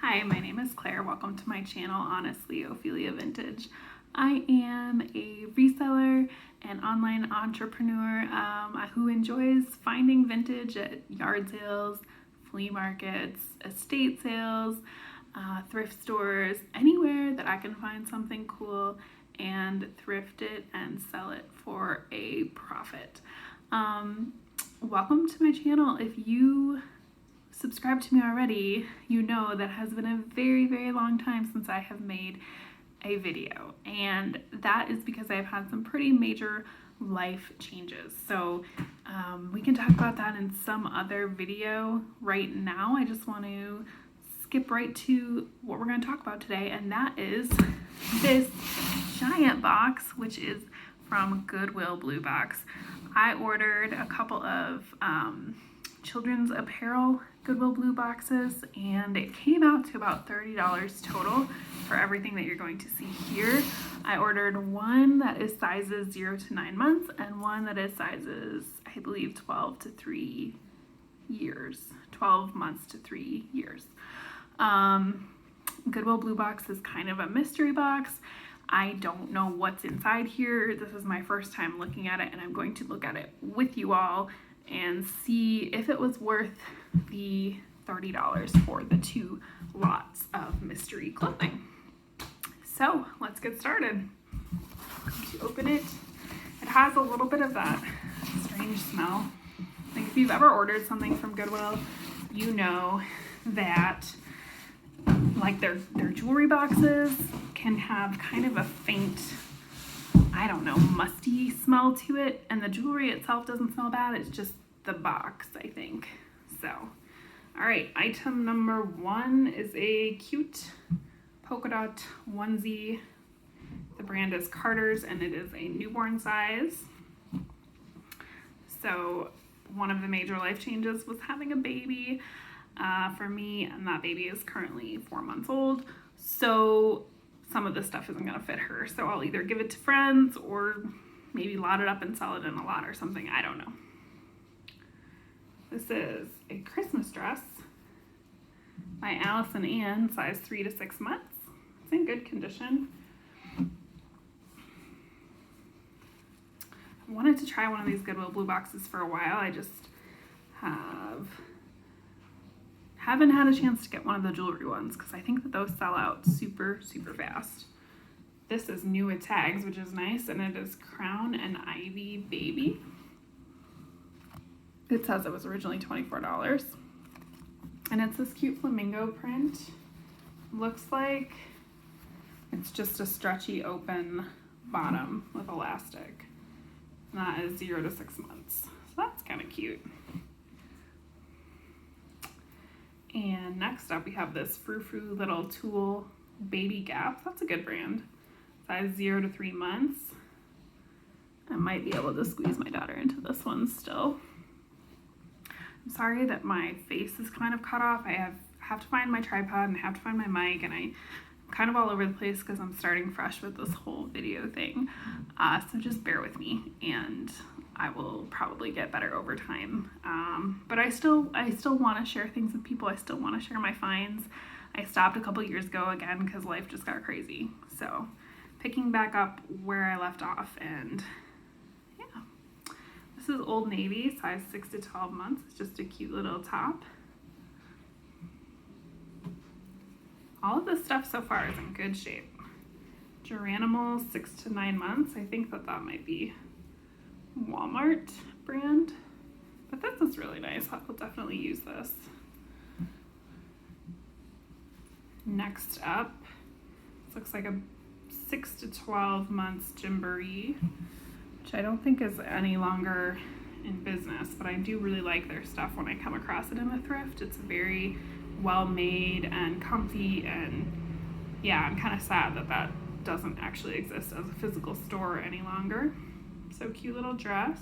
Hi, my name is Claire. Welcome to my channel, Honestly Ophelia Vintage. I am a reseller and online entrepreneur who enjoys finding vintage at yard sales, flea markets, estate sales, thrift stores, anywhere that I can find something cool and thrift it and sell it for a profit. Welcome to my channel. If you subscribe to me already, you know that has been a very, very long time since I have made a video, and that is because I've had some pretty major life changes. So we can talk about that in some other video. Right now, I just want to skip right to what we're going to talk about today, and that is this giant box, which is from Goodwill Bluebox. I ordered a couple of children's apparel Goodwill Blue boxes, and it came out to about $30 total for everything that you're going to see here. I ordered one that is sizes 0 to 9 months and one that is sizes, I believe, 12 to 3 years, 12 months to 3 years. Goodwill Blue Box is kind of a mystery box. I don't know what's inside here. This is my first time looking at it, and I'm going to look at it with you all and see if it was worth the $30 for the 2 lots of mystery clothing. So let's get started. To open it, it has a little bit of that strange smell. Like if you've ever ordered something from Goodwill, you know that like their jewelry boxes can have kind of a faint, I don't know, musty smell to it, and the jewelry itself doesn't smell bad. It's just the box, I think. So, all right, item number 1 is a cute polka dot onesie. The brand is Carter's, and it is a newborn size. So one of the major life changes was having a baby for me, and that baby is currently 4 months old. So some of this stuff isn't going to fit her. So I'll either give it to friends or maybe lot it up and sell it in a lot or something. I don't know. This is a Christmas dress by Allison Ann, size 3 to 6 months. It's in good condition. I wanted to try one of these Goodwill Blue boxes for a while. I just haven't had a chance to get one of the jewelry ones because I think that those sell out super, super fast. This is new with tags, which is nice, and it is Crown and Ivy Baby. It says it was originally $24, and it's this cute flamingo print. Looks like it's just a stretchy open bottom with elastic. And that is 0 to 6 months. So that's kind of cute. And next up we have this frou-frou little tulle baby gap. That's a good brand. Size 0 to 3 months. I might be able to squeeze my daughter into this one still. I'm sorry that my face is kind of cut off. I have to find my tripod and I have to find my mic, and I'm kind of all over the place because I'm starting fresh with this whole video thing. So just bear with me, and I will probably get better over time. But I still want to share things with people. I still want to share my finds. I stopped a couple years ago again because life just got crazy. So picking back up where I left off, and yeah. This is Old Navy, size 6 to 12 months. It's just a cute little top. All of this stuff so far is in good shape. Geranimal, 6 to 9 months. I think that might be Walmart brand, but this is really nice. I'll definitely use this. Next up, this looks like a 6 to 12 months Gymboree, which I don't think is any longer in business, but I do really like their stuff when I come across it in the thrift. It's very well made and comfy, and yeah, I'm kind of sad that doesn't actually exist as a physical store any longer. So cute little dress.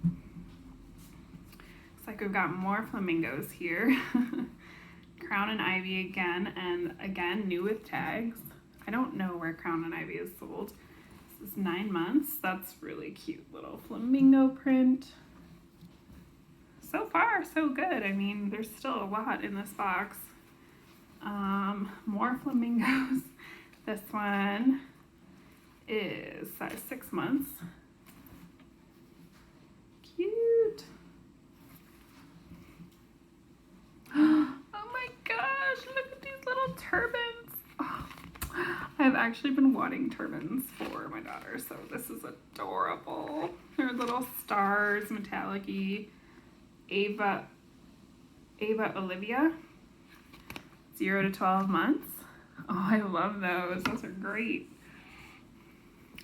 Looks like we've got more flamingos here. Crown and Ivy again, and again new with tags. I don't know where Crown and Ivy is sold. This is 9 months. That's really cute little flamingo print. So far, so good. I mean, there's still a lot in this box. More flamingos. This one is size 6 months. Cute. Oh my gosh, look at these little turbans. Oh, I've actually been wanting turbans for my daughter, so this is adorable. They're little stars, metallic-y. Ava Olivia, 0 to 12 months. Oh, I love those. Those are great.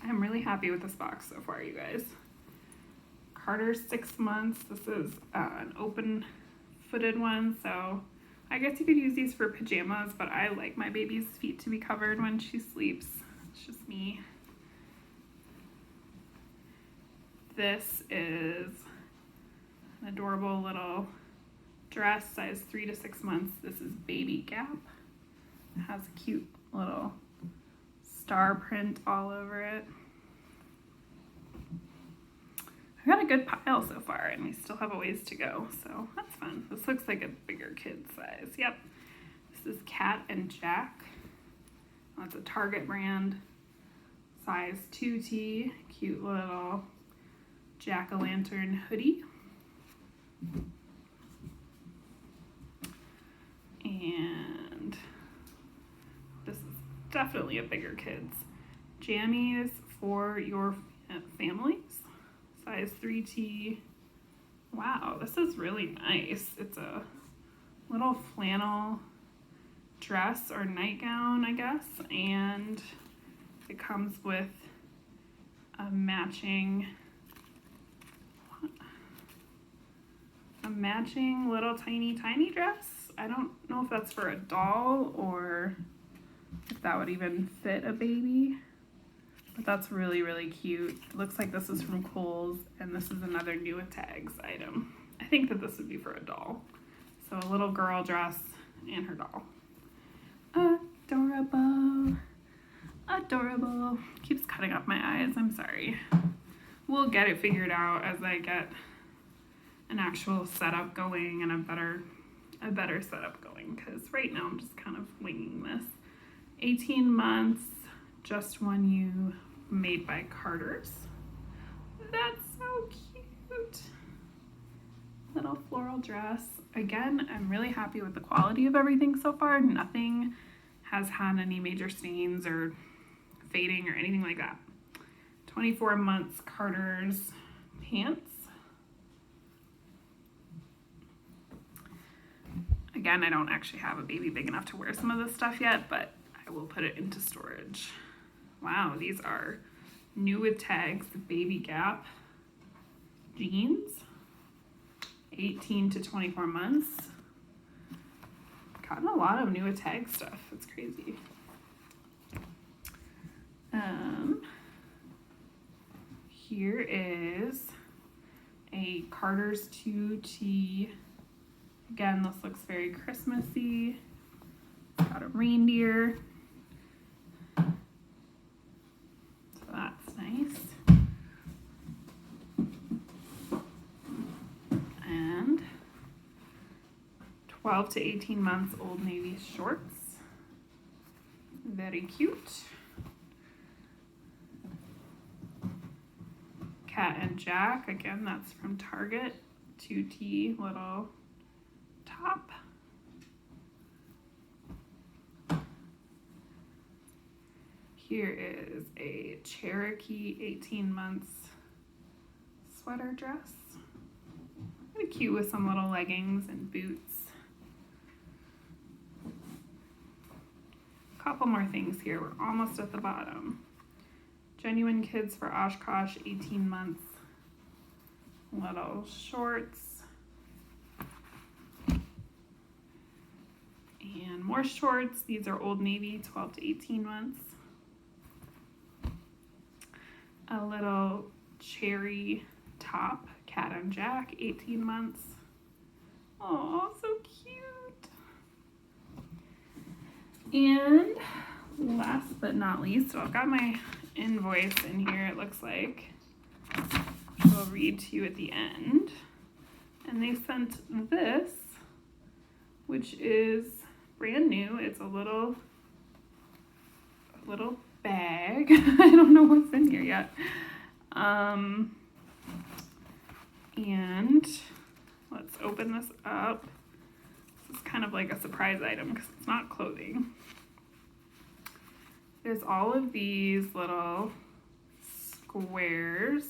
I'm really happy with this box so far, you guys. Carter's 6 months. This is an open-footed one, so I guess you could use these for pajamas, but I like my baby's feet to be covered when she sleeps. It's just me. This is an adorable little dress, size 3 to 6 months. This is Baby Gap. It has a cute little star print all over it. I've got a good pile so far, and we still have a ways to go, so that's fun. This looks like a bigger kid size. Yep. This is Cat and Jack. That's a Target brand. Size 2T. Cute little jack-o'-lantern hoodie. And this is definitely a bigger kid's. Jammies for your families. Size 3T. Wow, this is really nice. It's a little flannel dress or nightgown, I guess, and it comes with a matching little tiny dress. I don't know if that's for a doll or if that would even fit a baby. But that's really, really cute. It looks like this is from Kohl's, and this is another new with tags item. I think that this would be for a doll. So a little girl dress and her doll. Adorable. Adorable. Keeps cutting up my eyes. I'm sorry. We'll get it figured out as I get an actual setup going and a better setup going, because right now I'm just kind of winging this. 18 months. Just One You, made by Carter's. That's so cute. Little floral dress. Again, I'm really happy with the quality of everything so far. Nothing has had any major stains or fading or anything like that. 24 months Carter's pants. Again, I don't actually have a baby big enough to wear some of this stuff yet, but I will put it into storage. Wow, these are new with tags, Baby Gap jeans, 18 to 24 months. Gotten a lot of new with tag stuff. It's crazy. Here is a Carter's 2T. Again, this looks very Christmassy. It's got a reindeer. That's nice. And 12 to 18 months Old Navy shorts. Very cute. Cat and Jack, again, that's from Target. 2T little top. Here is a Cherokee 18 months sweater dress. Kind of cute with some little leggings and boots. Couple more things here. We're almost at the bottom. Genuine Kids for Oshkosh 18 months. Little shorts. And more shorts. These are Old Navy 12 to 18 months. A little cherry top, Cat and Jack, 18 months. Oh, so cute. And last but not least, so I've got my invoice in here, it looks like. I'll read to you at the end. And they sent this, which is brand new. It's a little bag. I don't know what's in here yet. And let's open this up. This is kind of like a surprise item because it's not clothing. There's all of these little squares,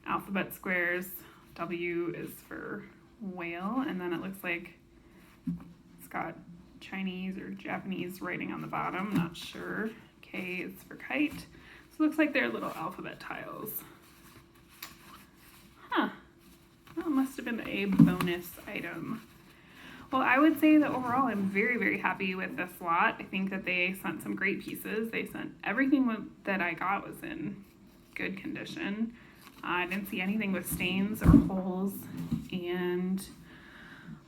alphabet squares. W is for whale, and then it looks like it's got Chinese or Japanese writing on the bottom, not sure. K is for kite. So it looks like they're little alphabet tiles. Huh. That must have been a bonus item. Well, I would say that overall I'm very, very happy with this lot. I think that they sent some great pieces. They sent everything that I got was in good condition. I didn't see anything with stains or holes, and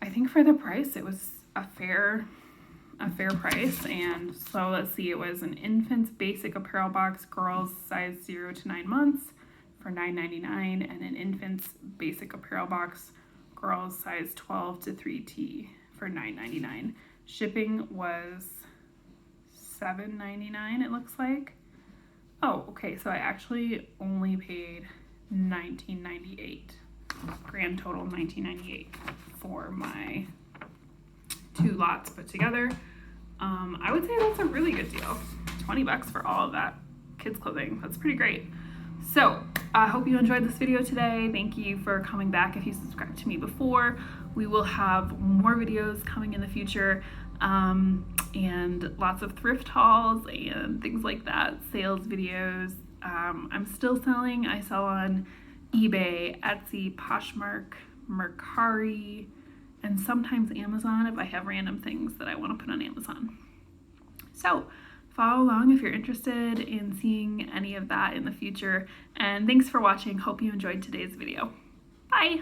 I think for the price it was a fair price. And so let's see, it was an infant's basic apparel box, girls size 0 to 9 months for $9.99, and an infant's basic apparel box, girls size 12 to 3T for $9.99. Shipping was $7.99 it looks like. Oh, okay, so I actually only paid $19.98. Grand total $19.98 for my 2 lots put together. I would say that's a really good deal. $20 for all of that kids clothing. That's pretty great. So I hope you enjoyed this video today. Thank you for coming back. If you subscribed to me before, we will have more videos coming in the future, and lots of thrift hauls and things like that, sales videos. I'm still selling. I sell on eBay, Etsy, Poshmark, Mercari, and sometimes Amazon if I have random things that I want to put on Amazon. So follow along if you're interested in seeing any of that in the future. And thanks for watching. Hope you enjoyed today's video. Bye!